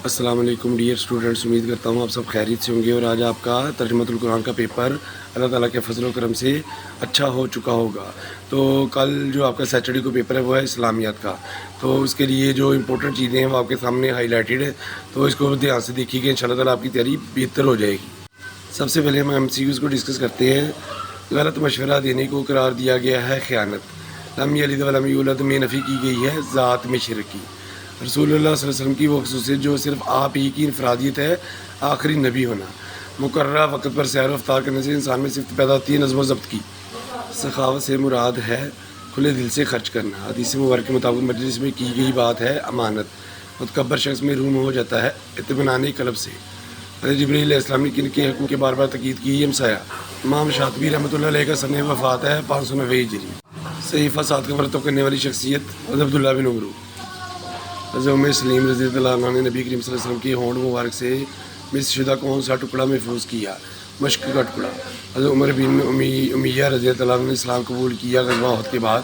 السلام علیکم dear students, امید کرتا ہوں آپ سب خیریت سے ہوں گے اور آج آپ کا ترجمۃ القرآن کا پیپر اللہ تعالیٰ کے فضل و کرم سے اچھا ہو چکا ہوگا۔ تو کل جو آپ کا سیٹرڈے کو پیپر ہے وہ ہے اسلامیات کا، تو اس کے لیے جو امپورٹنٹ چیزیں ہیں وہ آپ کے سامنے ہائی لائٹڈ ہے، تو اس کو دھیان سے دیکھیے کہ انشاءاللہ تعالیٰ آپ کی تیاری بہتر ہو جائے گی۔ سب سے پہلے ہم MCQs کو ڈسکس کرتے ہیں۔ غلط مشورہ دینے کو قرار دیا گیا ہے خیانت۔ لم یلد ولم یولد میں نفی کی گئی ہے ذات میں شرک کی۔ رسول اللہ صلی اللہ علیہ وسلم کی وہ خصوصیت جو صرف آپ ہی کی انفرادیت ہے، آخری نبی ہونا۔ مقررہ وقت پر سیر و افطار کرنے سے انسان میں صفت پیدا ہوتی ہے نظم و ضبط کی۔ سخاوت سے مراد ہے کھلے دل سے خرچ کرنا۔ حدیث مبارک کے مطابق مجلس میں کی گئی بات ہے امانت۔ متکبر شخص میں روم ہو جاتا ہے اطمینان قلب سے۔ حضرت جبریل علیہ السلام نے کن کے حقوق کے بار بار تاکید کی؟ ہمسایہ۔ امام شاطبی رحمۃ اللہ علیہ کا سنِ وفات ہے 590 ہجری۔ صحیفہ 7 کا مرتب کرنے والی شخصیت حضرت عبداللہ بن عمرو۔ حضرت ام سلیم رضی اللہ عنہ نے نبی کریم صلی اللہ علیہ وسلم کے ہونٹ مبارک سے مس شدہ کون سا ٹکڑا محفوظ کیا؟ مشق کا ٹکڑا۔ حضرت عمر بن امیہ رضی اللہ عنہ نے اسلام قبول کیا غزوہ احد کے بعد۔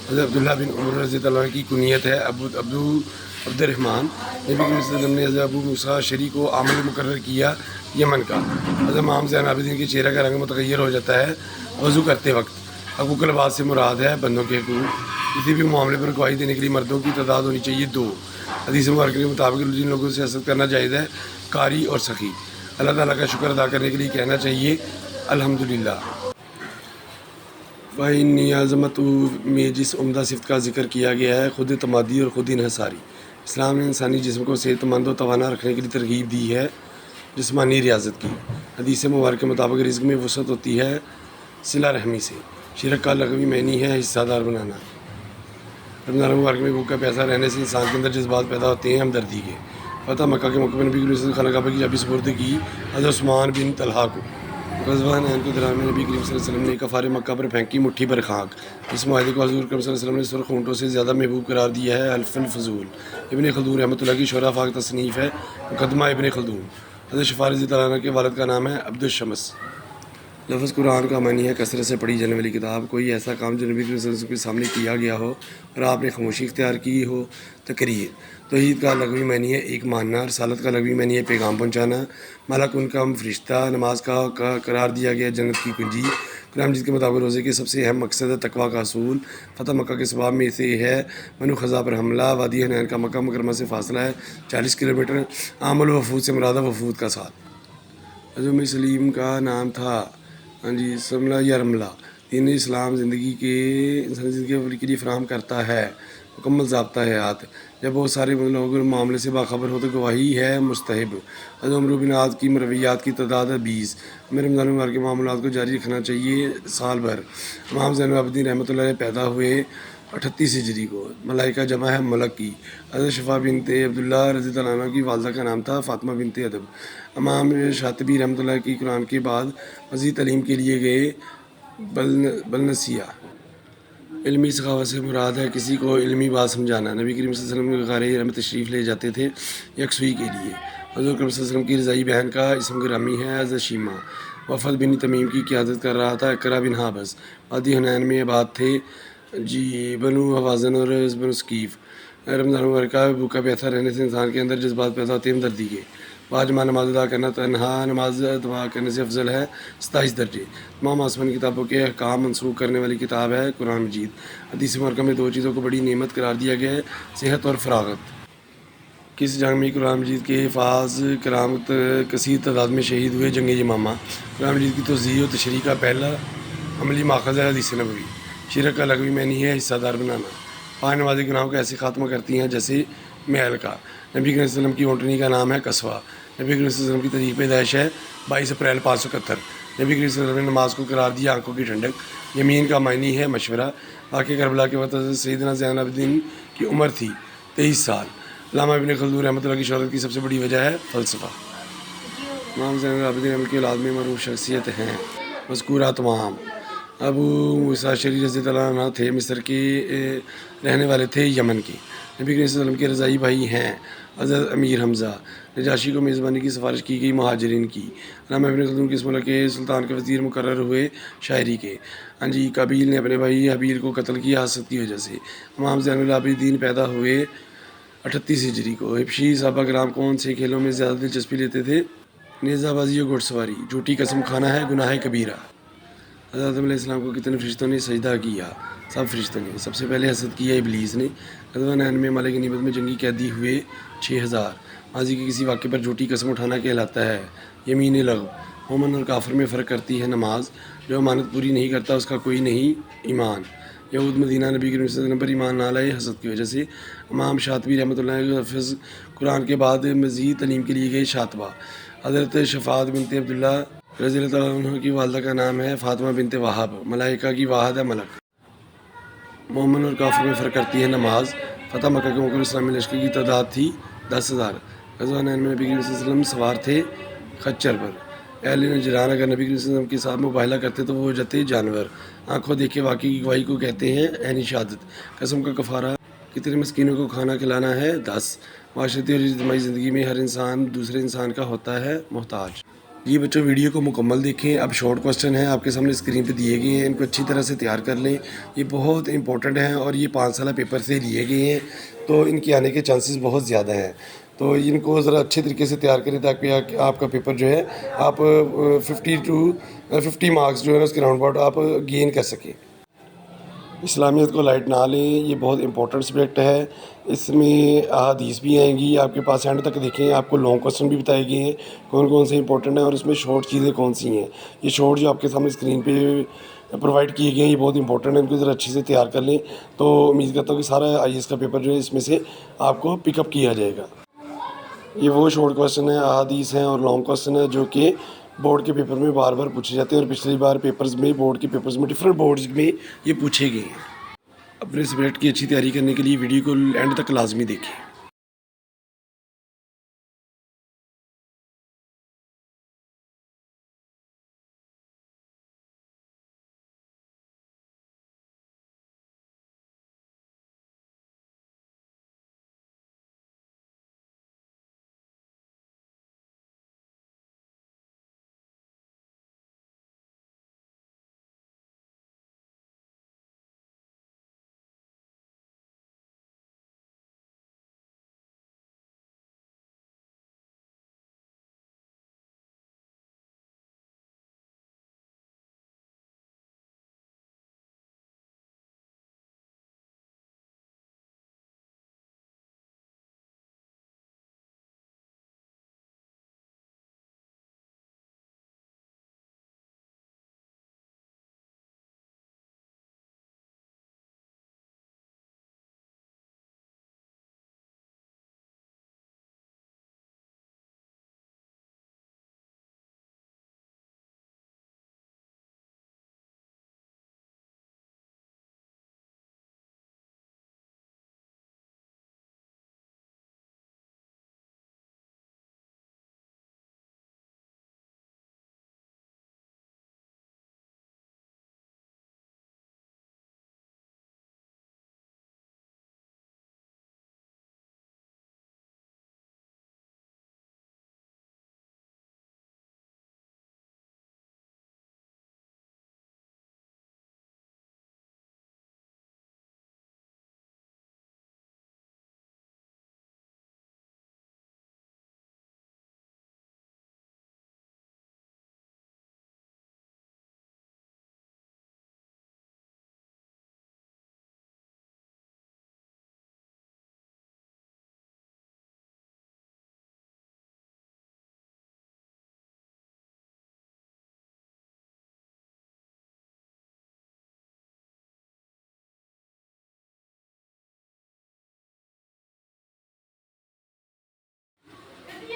حضرت عبداللہ بن عمر رضی اللہ عنہ کی کنیت ہے عبد الرحمن۔ نبی کریم صلی اللہ علیہ وسلم نے حضرت ابو موسیٰ شری کو عامل مقرر کیا یمن کا۔ حضرت امام زین العابدین کے چہرہ کا رنگ متغیر ہو جاتا ہے وضو کرتے وقت۔ حقوق العباد سے مراد ہے بندوں کے حقوق۔ کسی بھی معاملے پر گواہی دینے کے لیے مردوں کی تعداد ہونی چاہیے 2۔ حدیث مبارکہ کے مطابق جن لوگوں سے حسد کرنا جائز ہے قاری اور سخی۔ اللہ تعالیٰ کا شکر ادا کرنے کے لیے کہنا چاہیے الحمدللہ۔ فإنی عظمت میں جس عمدہ صفت کا ذکر کیا گیا ہے خود اعتمادی اور خود انحصاری۔ اسلام نے انسانی جسم کو صحت مند و توانا رکھنے کے لیے ترغیب دی ہے جسمانی ریاضت کی۔ حدیث مبارک کے مطابق رزق میں وسعت ہوتی ہے صلہ رحمی سے۔ شرک کا لغوی معنی ہے حصہ دار بنانا۔ رمضان مبارک میں بھوکا پیاسا رہنے سے انسان کے اندر جذبات پیدا ہوتے ہیں ہمدردی کے۔ فتح مکہ کے موقع پر نبی کریم صلی اللہ علیہ وسلم خانہ کعبہ کی چابی سپرد کی حضرت عثمان بن طلحہ کو۔ غزوہ حنین کے دوران میں نبی کریم صلی اللہ علیہ وسلم نے کفار مکہ پر پھینکی مٹھی بھر خاک۔ اس معاہدے کو حضور کریم صلی اللہ علیہ وسلم نے سرخ اونٹوں سے زیادہ محبوب قرار دیا ہے۔ حلف الفضول۔ ابن خلدون رحمۃ اللہ کی شرح فاق تصنیف ہے مقدمہ ابن خلدون۔ حضرت شفاء رضی اللہ عنہ کے والد کا نام ہے عبد الشمس۔ لفظ قرآن کا معنی ہے کثرت سے پڑھی جانے والی کتاب۔ کوئی ایسا کام جو نبی صلی اللہ علیہ وسلم کے سامنے کیا گیا ہو اور آپ نے خاموشی اختیار کی ہو۔ تقریر۔ توحید کا لغوی معنی ہے ایک ماننا۔ رسالت کا لغوی معنی ہے پیغام پہنچانا۔ ملک ان کا فرشتہ۔ نماز کا قرار دیا گیا جنت کی کنجی۔ قرآن مجید کے مطابق روزے کے سب سے اہم مقصد ہے تقویٰ کا حصول۔ فتح مکہ کے ثواب میں سے ہے بنو خزاعہ پر حملہ۔ وادی حنین کا مکہ مکرمہ سے فاصلہ ہے 40 کلومیٹر۔ عام الوفود سے مراد وفود کا ساتھ۔ حضرت ام سلیم کا نام تھا سملہ یا رملہ۔ دین اسلام انسانی زندگی کے لیے فراہم کرتا ہے مکمل ضابطہ حیات۔ جب بہت سارے لوگ معاملے سے باخبر ہو تو گواہی ہے مستحب۔ حضرت عمرو بن عاص کی مرویات کی تعداد ہے 20۔ ہمیں رمضان مبارک کے معاملات کو جاری رکھنا چاہیے سال بھر۔ امام زین العابدین رحمۃ اللہ علیہ پیدا ہوئے 38 ہجری کو۔ ملائکہ جمع ہے ملک کی۔ حضرت شفا بنت عبداللہ رضی اللہ عنہ کی والدہ کا نام تھا فاطمہ بنت ادب۔ امام شاطبی رحمۃ اللہ کی قرآن کے بعد مزید تعلیم کے لیے گئے بلنسیہ۔ علمی سخاوت سے مراد ہے کسی کو علمی بات سمجھانا۔ نبی کریم صلی اللہ علیہ وسلم غار ہرا میں تشریف لے جاتے تھے یکسوئی کے لیے۔ حضور کریم صلی اللہ علیہ وسلم کی رضائی بہن کا اسم گرامی ہے حضرت شیمہ۔ وفد بن تمیم کی قیادت کر رہا تھا اقرا بن حابس۔ وادی حنین میں آباد تھے بنو حوازن اور بنو ثقیف۔ رمضان مبارک کا بھوکا پیاسا رہنے سے انسان کے اندر جذبات پیدا ہوتے ہیں ہمدردی کے۔ باجماع نماز ادا کرنا تنہا نماز ادا کرنے سے افضل ہے 27 درجے۔ تمام آسمانی کتابوں کے احکام منسوخ کرنے والی کتاب ہے قرآن مجید۔ حدیث مبارکہ میں 2 چیزوں کو بڑی نعمت قرار دیا گیا ہے صحت اور فراغت۔ کس جنگ میں قرآن مجید کے حفاظ کرام کثیر تعداد میں شہید ہوئے؟ جنگ یمامہ۔ قرآن مجید کی توضیح و تشریح کا پہلا عملی ماخذ ہے حدیث نبوی۔ شرک کا لغوی معنی ہے حصہ دار بنانا۔ 5 نمازی گناہوں کا ایسے خاتمہ کرتی ہیں جیسے میل کا۔ نبی کریم صلی اللہ علیہ وسلم کی اونٹنی کا نام ہے قصوہ۔ نبی کریم صلی اللہ علیہ وسلم کی تاریخ پیدائش ہے 22 اپریل 571۔ نبی کریم صلی اللہ علیہ وسلم نے نماز کو قرار دیا آنکھوں کی ٹھنڈک۔ یمین کا معنی ہے مشورہ۔ واقعہ کربلا کے وقت حضرت سیدنا زین العابدین کی عمر تھی 23 سال۔ علامہ ابن خلدون رحمۃ اللہ کی شہرت کی سب سے بڑی وجہ ہے فلسفہ۔ امام زین العابدین رحمۃ اللہ کی اولاد میں معروف شخصیت ہیں مذکورہ تمام۔ ابو موسیٰ اشعری رضی اللہ عنہ تھے مصر کے رہنے والے تھے یمن کے۔ نبی کریم صلی اللہ علیہ وسلم کے رضائی بھائی ہیں حضرت امیر حمزہ۔ نجاشی کو میزبانی کی سفارش کی گئی مہاجرین کی۔ علامہ ابن خلدون کس ملک کے سلطان کے وزیر مقرر ہوئے؟ شاعری کے۔ قابیل نے اپنے بھائی حابیل کو قتل کیا حسد کی وجہ سے۔ امام زین العابدین پیدا ہوئے 38 ہجری کو حبشی صحابہ کرام کون سے کھیلوں میں زیادہ دلچسپی لیتے تھے؟ نیزہ بازی اور گھڑ سواری۔ جھوٹی قسم کھانا ہے گناہ کبیرہ۔ حضرت آدم علیہ السلام کو کتنے فرشتوں نے سجدہ کیا؟ سب فرشتوں نے۔ سب سے پہلے حسد کیا ابلیس نے۔ غزوہ نین میں مالک غنیمت میں جنگی قیدی ہوئے 6000۔ ماضی کے کسی واقعے پر جھوٹی قسم اٹھانا کہلاتا ہے یمین لغو۔ مومن اور کافر میں فرق کرتی ہے نماز۔ جو امانت پوری نہیں کرتا اس کا کوئی نہیں ایمان۔ یہود مدینہ نبی کریم صلی اللہ علیہ وسلم پر ایمان نہ لائے حسد کی وجہ سے۔ امام شاطبی رحمۃ اللہ علیہ حافظ قرآن کے بعد مزید تعلیم کے لیے گئے شاطبہ۔ حضرت شفاعت بنت عبداللہ رضی اللہ تعالیٰ عنہ کی والدہ کا نام ہے فاطمہ بنت وہب۔ ملائکہ کی واحد ہے ملک۔ مومن اور کافر میں فرق کرتی ہے نماز۔ فتح مکہ کے موقع پر اسلامی لشکر کی تعداد تھی 10,000۔ غزوہ نین میں نبی کریم صلی اللہ علیہ وسلم سوار تھے خچر پر۔ اہل نجران اگر نبی کریم صلی اللہ علیہ وسلم کے ساتھ مباہلہ کرتے تو وہ ہو جاتے جانور۔ آنکھوں دیکھے واقعی کی گواہی کو کہتے ہیں عینی شہادت۔ قسم کا کفارہ کتنے مسکینوں کو کھانا کھلانا ہے؟ 10۔ معاشرتی اور اجتماعی زندگی میں ہر انسان دوسرے انسان کا ہوتا ہے محتاج۔ جی بچوں ویڈیو کو مکمل دیکھیں۔ اب شارٹ کوسچن ہیں آپ کے سامنے اسکرین پہ دیے گئے ہیں، ان کو اچھی طرح سے تیار کر لیں۔ یہ بہت امپورٹنٹ ہیں اور یہ 5 سالہ پیپر سے لیے گئے ہیں، تو ان کے آنے کے چانسز بہت زیادہ ہیں۔ تو ان کو ذرا اچھے طریقے سے تیار کریں تاکہ آپ کا پیپر جو ہے آپ 50 مارکس جو ہے نا اس کے راؤنڈ اباؤٹ آپ گین کر سکیں۔ اسلامیت کو لائٹ نہ لیں، یہ بہت امپورٹنٹ سبجیکٹ ہے۔ اس میں احادیث بھی آئیں گی آپ کے پاس، اینڈ تک دیکھیں۔ آپ کو لانگ کوسچن بھی بتائے گئے ہیں کون کون سے امپورٹنٹ ہیں اور اس میں شارٹ چیزیں کون سی ہیں۔ یہ شارٹ جو آپ کے سامنے اسکرین پہ پرووائڈ کیے گئے ہیں یہ بہت امپورٹنٹ ہے، ان کو ذرا اچھے سے تیار کر لیں۔ تو امید کرتا ہوں کہ سارا IAS کا پیپر جو ہے اس میں سے آپ کو پک اپ کیا جائے گا۔ یہ وہ شارٹ کوسچن ہیں، احادیث ہیں اور لانگ کوسچن ہیں جو کہ بورڈ کے پیپر میں بار بار پوچھے جاتے ہیں، اور پچھلی بار پیپرز میں بورڈ کے پیپرز میں ڈفرینٹ بورڈز میں یہ پوچھے گئے ہیں۔ اپنے سبجیکٹ کی اچھی تیاری کرنے کے لیے ویڈیو کو اینڈ تک لازمی دیکھیں۔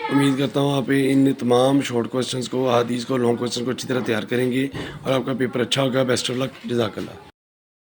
امید کرتا ہوں آپ ان تمام شارٹ کوسچنز کو، احادیث کو، لانگ کوسچن کو اچھی طرح تیار کریں گے اور آپ کا پیپر اچھا ہوگا۔ بیسٹ آف لک، جزاک اللہ۔